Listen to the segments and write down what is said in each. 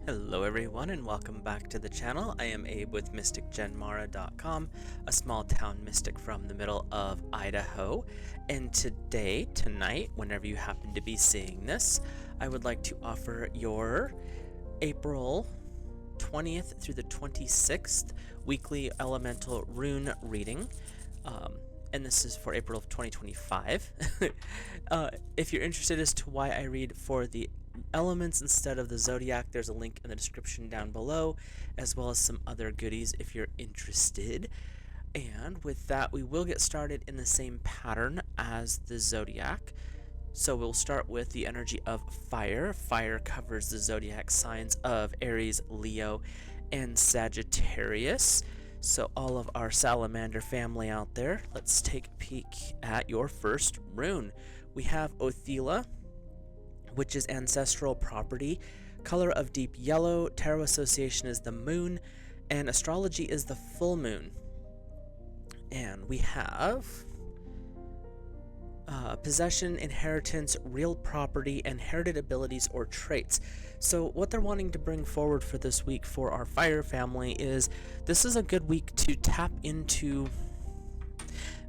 Hello everyone and welcome back to the channel. I am Abe with MysticGenMara.com, a small town mystic from the middle of Idaho. And tonight, whenever you happen to be seeing this, I would like to offer your April 20th through the 26th weekly elemental rune reading. And this is for April of 2025. If you're interested as to why I read for the elements instead of the zodiac, there's a link in the description down below, as well as some other goodies if you're interested. And with that, we will get started in the same pattern as the zodiac. So we'll start with the energy of fire. Fire covers the zodiac signs of Aries, Leo, and Sagittarius. So all of our salamander family out there, let's take a peek at your first rune. We have Othila, which is ancestral property. Color of deep yellow. Tarot association is the moon, and astrology is the full moon. And we have possession, inheritance, real property, inherited abilities or traits. So what they're wanting to bring forward for this week for our fire family is this is a good week to tap into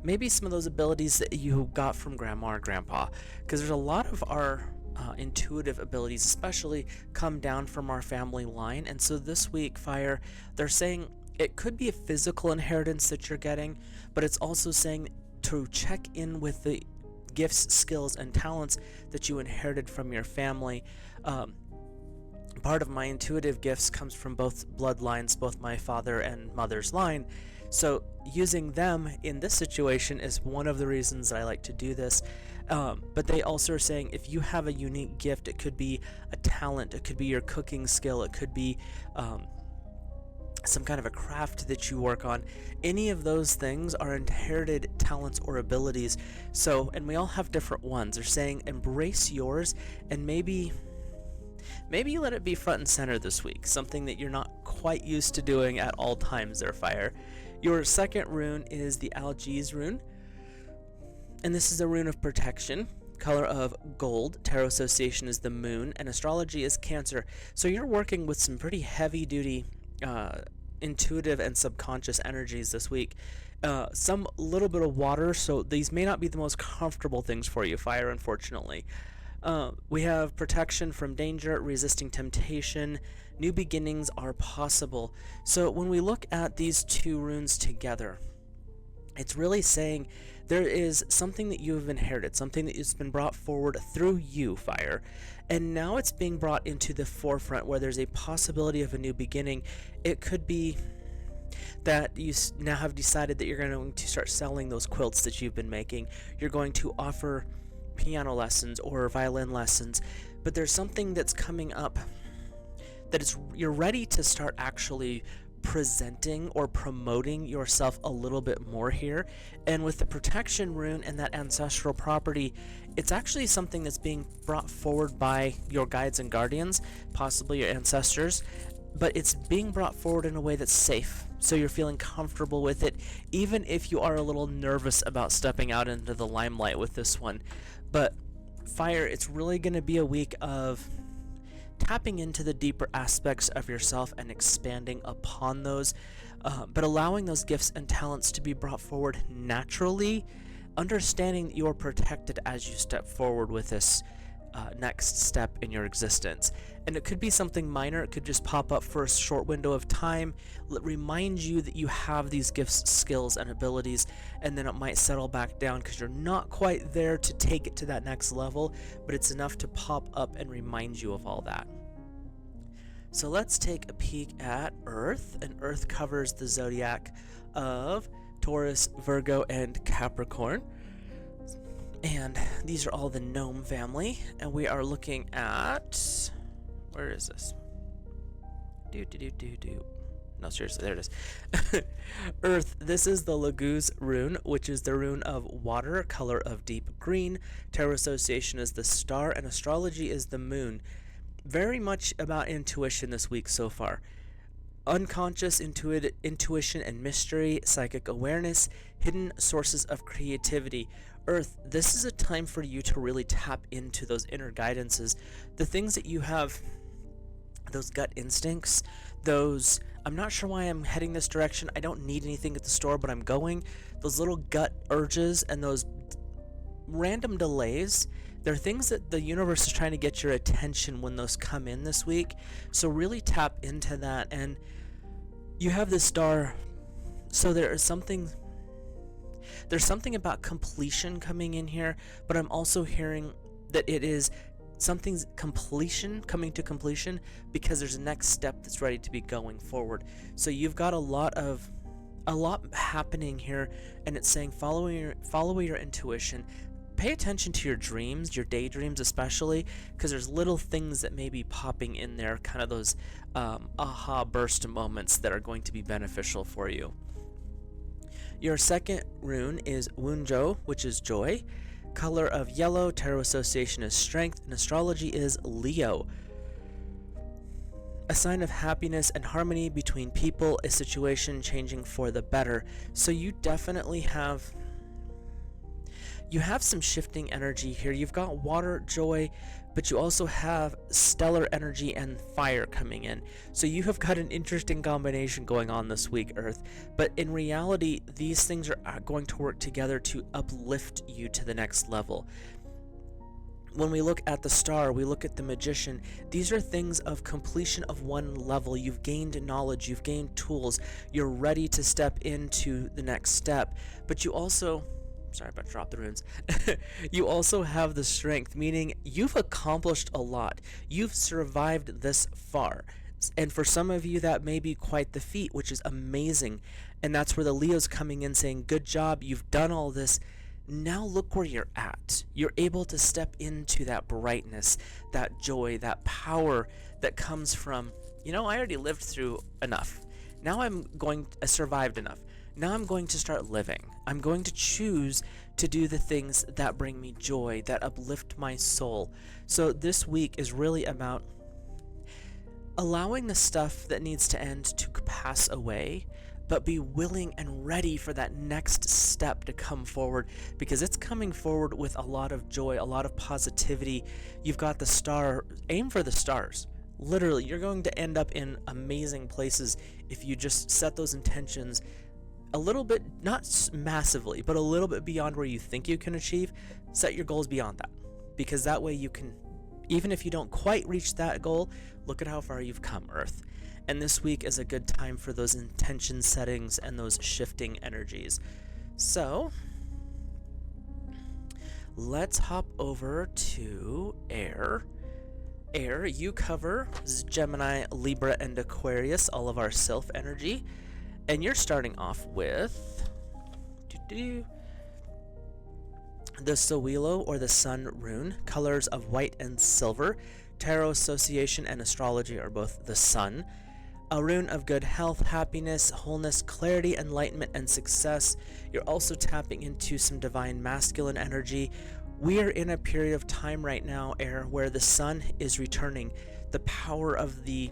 maybe some of those abilities that you got from grandma or grandpa, because there's a lot of our intuitive abilities especially come down from our family line. And so this week, fire, they're saying it could be a physical inheritance that you're getting, but it's also saying to check in with the gifts, skills, and talents that you inherited from your family. Part of my intuitive gifts comes from both bloodlines, both my father and mother's line. So using them in this situation is one of the reasons that I like to do this. But they also are saying if you have a unique gift, it could be a talent, it could be your cooking skill, it could be some kind of a craft that you work on. Any of those things are inherited talents or abilities. So, and we all have different ones. They're saying embrace yours, and maybe you let it be front and center this week, something that you're not quite used to doing at all times there, fire. Your second rune is the Algiz rune, and this is a rune of protection. Color of gold. Tarot association is the moon, and astrology is Cancer. So you're working with some pretty heavy duty intuitive and subconscious energies this week. Some little bit of water, so these may not be the most comfortable things for you, fire, unfortunately. We have protection from danger, resisting temptation, new beginnings are possible. So when we look at these two runes together, it's really saying there is something that you have inherited, something that has been brought forward through you, fire, and now it's being brought into the forefront where there's a possibility of a new beginning. It could be that you now have decided that you're going to start selling those quilts that you've been making. You're going to offer piano lessons or violin lessons, but there's something that's coming up that you're ready to start actually presenting or promoting yourself a little bit more here. And with the protection rune and that ancestral property, it's actually something that's being brought forward by your guides and guardians, possibly your ancestors, but it's being brought forward in a way that's safe, so you're feeling comfortable with it, even if you are a little nervous about stepping out into the limelight with this one. But fire, it's really going to be a week of tapping into the deeper aspects of yourself and expanding upon those, but allowing those gifts and talents to be brought forward naturally, understanding that you're protected as you step forward with this next step in your existence. And it could be something minor, it could just pop up for a short window of time, remind you that you have these gifts, skills, and abilities, and then it might settle back down because you're not quite there to take it to that next level, but it's enough to pop up and remind you of all that. So let's take a peek at Earth, and Earth covers the zodiac of Taurus, Virgo, and Capricorn. And these are all the gnome family, and we are looking at, where is this? No, seriously, there it is. Earth, this is the Laguz rune, which is the rune of water, color of deep green. Tarot association is the star, and astrology is the moon. Very much about intuition this week so far. Unconscious intuition and mystery, psychic awareness, hidden sources of creativity. Earth, this is a time for you to really tap into those inner guidances, the things that you have those gut instincts, those I'm not sure why I'm heading this direction, I don't need anything at the store, but I'm going, those little gut urges and those random delays, they're things that the universe is trying to get your attention when those come in this week. So really tap into that. And you have this star, so there's something about completion coming in here, but I'm also hearing that it is something's coming to completion because there's a next step that's ready to be going forward. So you've got a lot happening here, and it's saying follow your intuition. Pay attention to your dreams, your daydreams especially, because there's little things that may be popping in there, kind of those aha burst moments that are going to be beneficial for you. Your second rune is Wunjo, which is joy. Color of yellow, tarot association is strength, and astrology is Leo. A sign of happiness and harmony between people, a situation changing for the better. So you definitely have some shifting energy here. You've got water, joy, but you also have stellar energy and fire coming in. So you have got an interesting combination going on this week, Earth. But in reality, these things are going to work together to uplift you to the next level. When we look at the star, we look at the magician. These are things of completion of one level. You've gained knowledge, you've gained tools, you're ready to step into the next step. But you also, sorry about to drop the runes, you also have the strength, meaning you've accomplished a lot. You've survived this far. And for some of you, that may be quite the feat, which is amazing. And that's where the Leo's coming in saying, good job, you've done all this. Now look where you're at. You're able to step into that brightness, that joy, that power that comes from, I already lived through enough. Now I survived enough. Now I'm going to start living. I'm going to choose to do the things that bring me joy, that uplift my soul. So this week is really about allowing the stuff that needs to end to pass away, but be willing and ready for that next step to come forward, because it's coming forward with a lot of joy, a lot of positivity. You've got the star. Aim for the stars. Literally, you're going to end up in amazing places if you just set those intentions a little bit, not massively, but a little bit beyond where you think you can achieve. Set your goals beyond that, because that way you can, even if you don't quite reach that goal, look at how far you've come, Earth. And this week is a good time for those intention settings and those shifting energies. So let's hop over to air. Air, you cover Gemini, Libra, and Aquarius, all of our self energy. And you're starting off with the Sowilo, or the Sun rune, colors of white and silver. Tarot association and astrology are both the Sun. A rune of good health, happiness, wholeness, clarity, enlightenment, and success. You're also tapping into some divine masculine energy. We are in a period of time right now, Air, where the Sun is returning. The power of the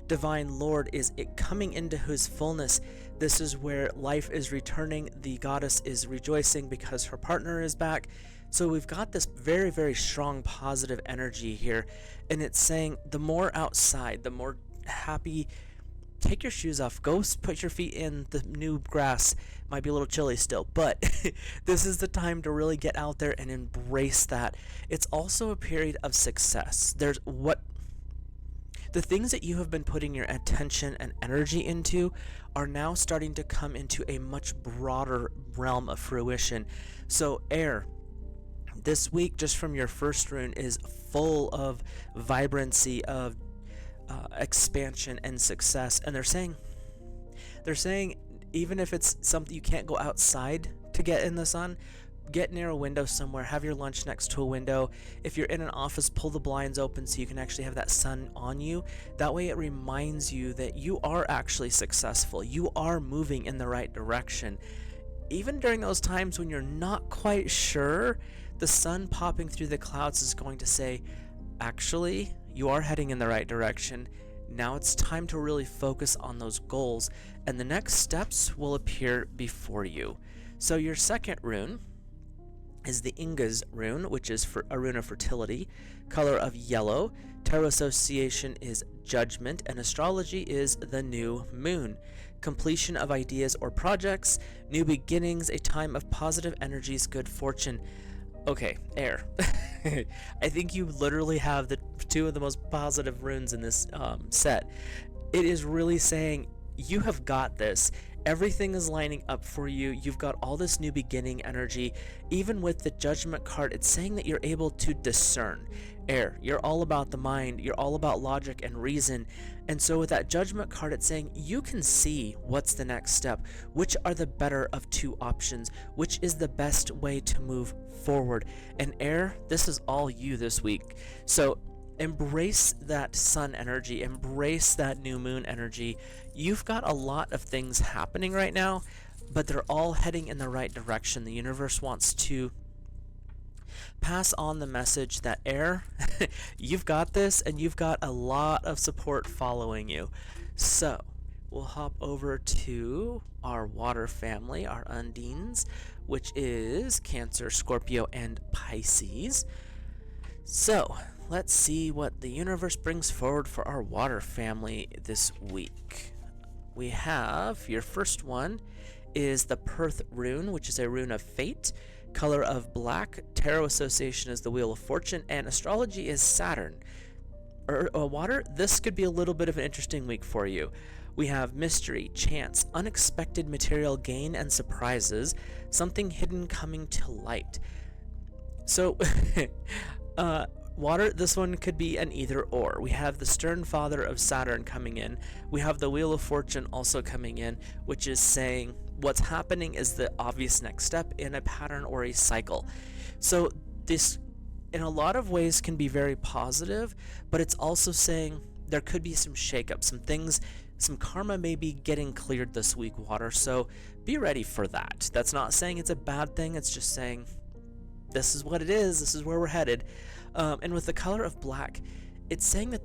divine Lord is coming into his fullness. This is where life is returning. The goddess is rejoicing because her partner is back. So we've got this very, very strong positive energy here. And it's saying the more outside, the more happy. Take your shoes off, go put your feet in the new grass. Might be a little chilly still, but this is the time to really get out there and embrace that. It's also a period of success. The things that you have been putting your attention and energy into are now starting to come into a much broader realm of fruition. So Air, this week, just from your first rune, is full of vibrancy, of expansion and success. And they're saying even if it's something you can't go outside to get in the sun, get near a window somewhere, have your lunch next to a window. If you're in an office, pull the blinds open so you can actually have that sun on you. That way it reminds you that you are actually successful. You are moving in the right direction. Even during those times when you're not quite sure, the sun popping through the clouds is going to say, actually, you are heading in the right direction. Now it's time to really focus on those goals, and the next steps will appear before you. So your second rune is the Inga's rune, which is for a rune of fertility. color of yellow. Tarot association is judgment, and astrology is the new moon. Completion of ideas or projects, new beginnings, a time of positive energies, good fortune. Okay, air. I think you literally have the two of the most positive runes in this set. It is really saying you have got this. Everything is lining up for you. You've got all this new beginning energy. Even with the judgment card, it's saying that you're able to discern. Air, you're all about the mind. You're all about logic and reason. And so with that judgment card, it's saying you can see what's the next step, which are the better of two options, which is the best way to move forward. And air, this is all you this week. So embrace that sun energy, embrace that new moon energy. You've got a lot of things happening right now, but they're all heading in the right direction. The universe wants to pass on the message that air, you've got this, and you've got a lot of support following you. So we'll hop over to our water family, our undines, which is Cancer, Scorpio, and Pisces. So let's see what the universe brings forward for our water family this week. We have, your first one is the Perth rune, which is a rune of fate. Color of black. Tarot association is the Wheel of Fortune, and astrology is Saturn. Water, this could be a little bit of an interesting week for you. We have mystery, chance, unexpected material gain, and surprises. Something hidden coming to light. So, water, this one could be an either or. We have the stern father of Saturn coming in. We have the Wheel of Fortune also coming in, which is saying what's happening is the obvious next step in a pattern or a cycle. So this, in a lot of ways, can be very positive, but it's also saying there could be some shakeup, some things, some karma may be getting cleared this week, water. So be ready for that. That's not saying it's a bad thing. It's just saying this is what it is. This is where we're headed. And with the color of black, it's saying that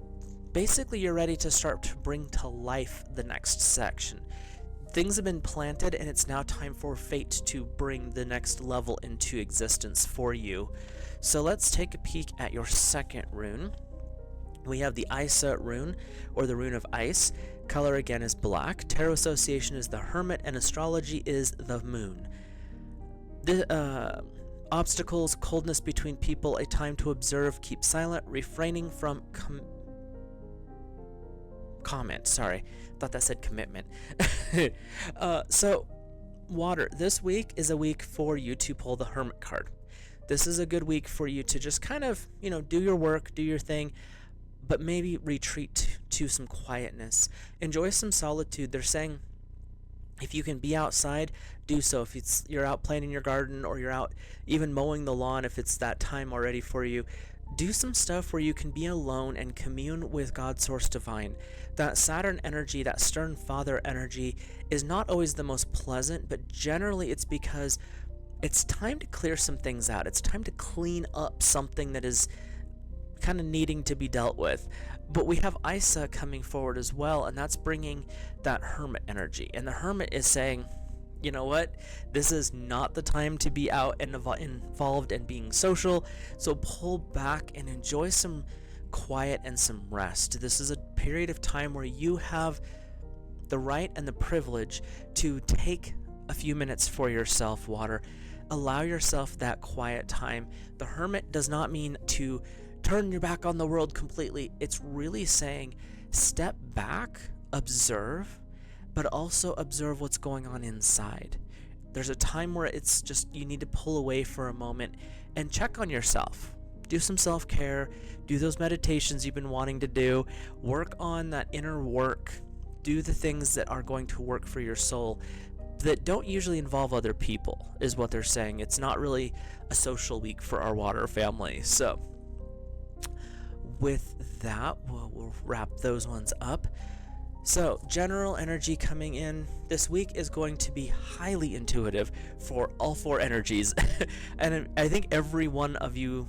basically you're ready to start to bring to life the next section. Things have been planted, and it's now time for fate to bring the next level into existence for you. So let's take a peek at your second rune. We have the Isa rune, or the rune of ice. Color again is black. Tarot association is the Hermit, and astrology is the moon. The obstacles, coldness between people, a time to observe, keep silent, refraining from comment. Sorry, thought that said commitment. So, water, this week is a week for you to pull the Hermit card. This is a good week for you to just kind of, do your work, do your thing, but maybe retreat to some quietness. Enjoy some solitude. They're saying if you can be outside, do so. If you're out playing in your garden, or you're out even mowing the lawn, if it's that time already for you, do some stuff where you can be alone and commune with God Source Divine. That Saturn energy, that stern father energy, is not always the most pleasant, but generally it's because it's time to clear some things out. It's time to clean up something that is kind of needing to be dealt with. But we have Isa coming forward as well, and that's bringing that Hermit energy. And the Hermit is saying, you know what? This is not the time to be out and involved and being social. So pull back and enjoy some quiet and some rest. This is a period of time where you have the right and the privilege to take a few minutes for yourself, water. Allow yourself that quiet time. The Hermit does not mean to turn your back on the world completely. It's really saying step back, observe, but also observe what's going on inside. There's a time where it's just you need to pull away for a moment and check on yourself. Do some self-care, do those meditations you've been wanting to do, work on that inner work, do the things that are going to work for your soul that don't usually involve other people, is what they're saying. It's not really a social week for our water family. So with that, we'll wrap those ones up. So, general energy coming in this week is going to be highly intuitive for all four energies. And I think every one of you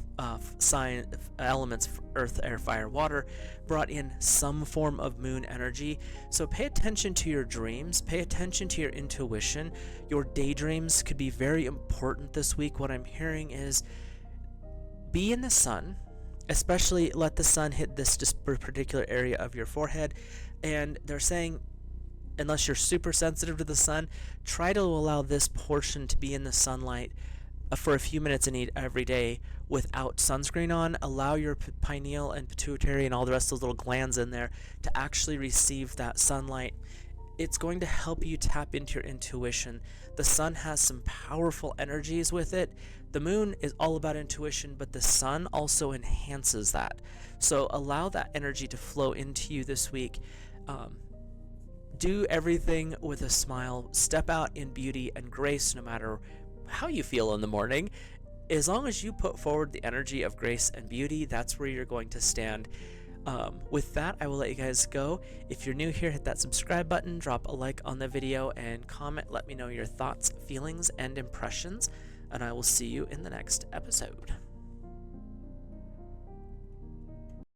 elements, earth, air, fire, water, brought in some form of moon energy. So pay attention to your dreams, pay attention to your intuition. Your daydreams could be very important this week. What I'm hearing is be in the sun especially let the sun hit this particular area of your forehead. And they're saying, unless you're super sensitive to the sun, try to allow this portion to be in the sunlight for a few minutes every day without sunscreen on. Allow your pineal and pituitary and all the rest of those little glands in there to actually receive that sunlight. It's going to help you tap into your intuition. The sun has some powerful energies with it. The moon is all about intuition, but the sun also enhances that. So allow that energy to flow into you this week. Do everything with a smile. Step out in beauty and grace no matter how you feel in the morning. As long as you put forward the energy of grace and beauty, that's where you're going to stand. With that, I will let you guys go. If you're new here, hit that subscribe button, drop a like on the video, and comment. Let me know your thoughts, feelings, and impressions, and I will see you in the next episode.